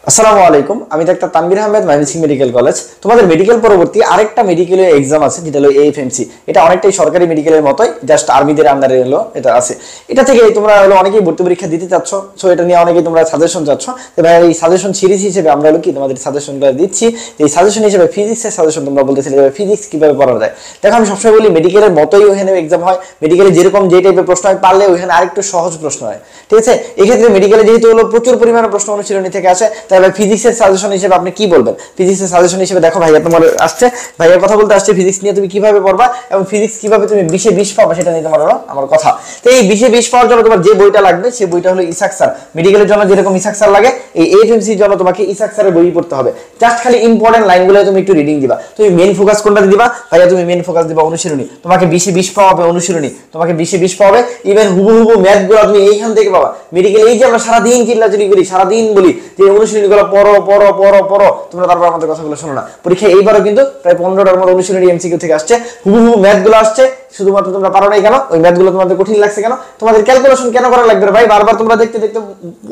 আসসালামু আলাইকুম। আমি doctor Tanvir Ahmed, Mymensingh medical college. তোমাদের মেডিকেল পরবর্তী আরেকটা মেডিকেল এক্সাম আছে, যেটা হলো এএফএমসি। এটা অনেকটাই সরকারি মেডিকেলের মতোই, জাস্ট আর্মিদের আন্ডারে হলো এটা আছে। এটা থেকে তোমরা হলো অনেকেই ভর্তি পরীক্ষা দিতে চাচ্ছ, সো এটা নিয়ে অনেকেই তোমরা সাজেশন চাচ্ছ। তো ভাই এই সাজেশন সিরিজ হিসেবে আমরা হলো কি তোমাদের সাজেশনটা দিচ্ছি। এই সাজেশন হিসেবে ফিজিক্সের সাজেশন তোমরা বলতেছিলে ফিজিক্স কিভাবে পড়া যায়। দেখো আমি সবসময় বলি মেডিকেলের মতোই ওখানে এক্সাম হয়, মেডিকেলে যেরকম যে টাইপের প্রশ্ন হয় পারলে ওখানে আরেকটু সহজ প্রশ্ন হয়, ঠিক আছে। এক্ষেত্রে মেডিকেলে যেহেতু হলো প্রচুর পরিমাণে প্রশ্ন অনুশীলনী থেকে আসে, তাই ফিজিক্সের সাজেশন হিসেবে আপনি কি বলবেন? ফিজিক্সের সাজেশন হিসেবে দেখো ভাইয়া তোমার আসছে, ভাইয়ার কথা বলতে আসছে ফিজিক্স নিয়ে তুমি কিভাবে পড়বা এবং ফিজিক্স কিভাবে তুমি 20-এ 20 পাবা সেটা নিয়ে তোমার আমার কথা। তো এই 20-এ 20 পাওয়ার জন্য তোমার যে বইটা লাগবে সেই বইটা হলো ইসাক স্যার। মেডিকেলের জন্য যেরকম ইসাক স্যার লাগে, এই এএফএমসির জন্য তোমাকে ইসাক স্যারের বই পড়তে হবে। জাস্ট খালি ইম্পর্টেন্ট লাইনগুলো তুমি একটু রিডিং দিবা। তুমি মেইন ফোকাস কোনটাতে দিবা ভাইয়া? তুমি মেইন ফোকাস দিবা অনুশীলনী। তোমাকে 20-এ 20 পাওয়া হবে অনুশীলনী, তোমাকে 20-এ 20 পাবে। ইভেন হুবহু ম্যাথগুলো তুমি এইখান থেকে পাবা। মেডিকেল এই যে আমরা সারাদিন চিল্লাচিল্লি করি, সারাদিন বলি যে অনুশীলনীগুলো পড়ো পড়ো পড়ো পড়ো, তোমরা তারপর আমাদের কথাগুলো শোনো না। পরীক্ষা এইবারও কিন্তু প্রায় 15টার মতো অনুশীলনী এমসিকিউ থেকে আসছে, হুবহু ম্যাথগুলো আসছে। শুধুমাত্র তোমরা পারো নাই কেন? ওই ম্যাথগুলো তোমাদের কঠিন লাগছে কেন? তোমাদের ক্যালকুলেশন কেন করা লাগবে ভাই? বারবার তোমরা দেখতে দেখতে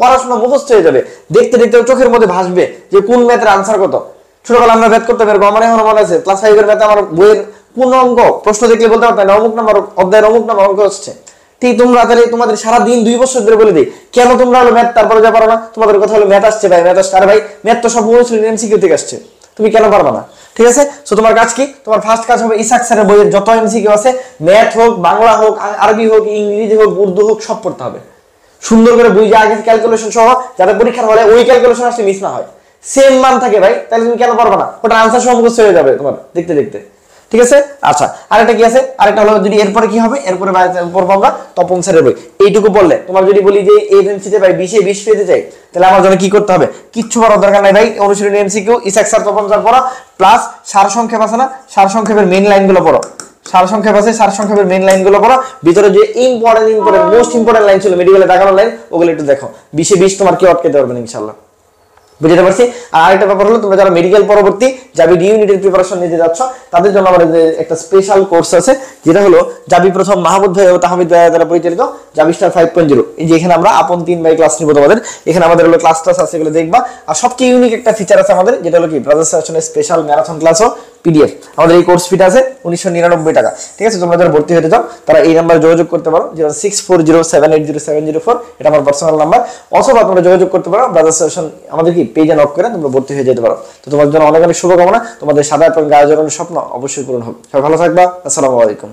পড়াশোনা মুখস্থ হয়ে যাবে, দেখতে দেখতে চোখের মধ্যে ভাসবে যে কোন ম্যাথের আনসার কত। ছোটবেলা আমরা ম্যাথ করতে পারবো, আমার এখনো মনে আছে ক্লাস 5 এর ম্যাথে আমার বইয়ের কোন অঙ্ক প্রশ্ন দেখলে বলতে পারতাম না অমুক নাম্বার অধ্যায়ের অমুক নাম্বার অঙ্ক হচ্ছে। ঠিক তোমরা তাহলে তোমাদের সারাদিন 2 বছর ধরে বলে দিই কেন তোমরা হলো ম্যাথ তারপরে যা পারো না? তোমাদের কথা হলো ম্যাথ আসছে ভাই, ম্যাথ আসছে। আর ভাই ম্যাথ তো সব অনুশীলনী এমসিকিউ থেকে আসছে, তুমি কেন পারবা না? ঠিক আছে। সো তোমার কাজ কি? তোমার ফার্স্ট কাজ হবে ইসাক স্যারের বইয়ের যত এমসিকিউ আছে, ম্যাথ হোক, বাংলা হোক, আরবি হোক, ইংরেজি হোক, উর্দু হোক, সব পড়তে হবে সুন্দর করে বুঝে, আগে ক্যালকুলেশন সহ, যাতে পরীক্ষার হলে ওই ক্যালকুলেশন আসলে মিস না হয়, সেম মান থাকে ভাই। তাহলে তুমি কেন পারবা না? ওটা আনসার সহ মুখস্থ হয়ে যাবে তোমার দেখতে দেখতে, ঠিক আছে। আচ্ছা, আরেকটা কি আছে? আরেকটা হলো যদি এরপরে কি হবে, এরপরে পড়বো আমরা তপন স্যারের বই। এইটুকু বললে তোমার যদি বলি যে এএফএমসিতে ভাই 20-এ 20 পেতে চাই, তাহলে আমার জন্য কি করতে হবে? কিচ্ছু করার দরকার নাই ভাই। অনুশীলনী MCQ, Ishak sir, Tapan sir পড়া, প্লাস সার সংক্ষেপ আছে না, সার সংক্ষেপের মেইন লাইনগুলো পড়ো। সার সংক্ষেপ আছে, সার সংক্ষেপের মেইন লাইনগুলো পড়ো। ভিতরে যে ইম্পর্টেন্ট মোস্ট ইম্পর্টেন্ট লাইন ছিল মেডিকেলে দেখানো লাইন, ওগুলো একটু দেখো। 20-এ 20 তোমার কেউ আটকাতে পারবে না ইনশাআল্লাহ, বুঝতে পারছি। আর আরেকটা ব্যাপার হলো, তোমরা যারা মেডিকেল পরবর্তী জাবি ডি ইউনিটের প্রিপারেশন নিতে যাচ্ছ, তাদের জন্য আমাদের একটা স্পেশাল কোর্স আছে, যেটা হলো জাবি প্রথম মাহমুদ ভাই ও তাহমিদ ভাই দ্বারা পরিচালিত জাবি স্টার 5.0। এই যে এখানে আমরা আপন 3 ভাই ক্লাস নিব তোমাদের। এখানে আমাদের হলো ক্লাস টাস আছে, এগুলো দেখবা। আর সবচেয়ে ইউনিক একটা ফিচার আছে আমাদের, যেটা হলো কি ব্রাদার্স সেশনের স্পেশাল ম্যারাথন ক্লাসও পিডিএফ। আমাদের এই কোর্স ফিটা আছে 1999 টাকা, ঠিক আছে। তোমরা যারা ভর্তি হতে চাও তারা এই নাম্বারে যোগাযোগ করতে পারো, 0640780704, এটা আমার পার্সোনাল নাম্বার। অথবা তোমরা যোগাযোগ করতে পারো ব্রাদার্স সেশন আমাদের কি পেজে নক করে তোমরা ভর্তি হয়ে যেতে পারো। তো তোমার জন্য অনেক অনেক শুভকামনা। তোমাদের সাদা এবং গায়ে জড়ানোর স্বপ্ন অবশ্যই পূরণ হবে। সবাই ভালো থাকবা। আসসালামু আলাইকুম।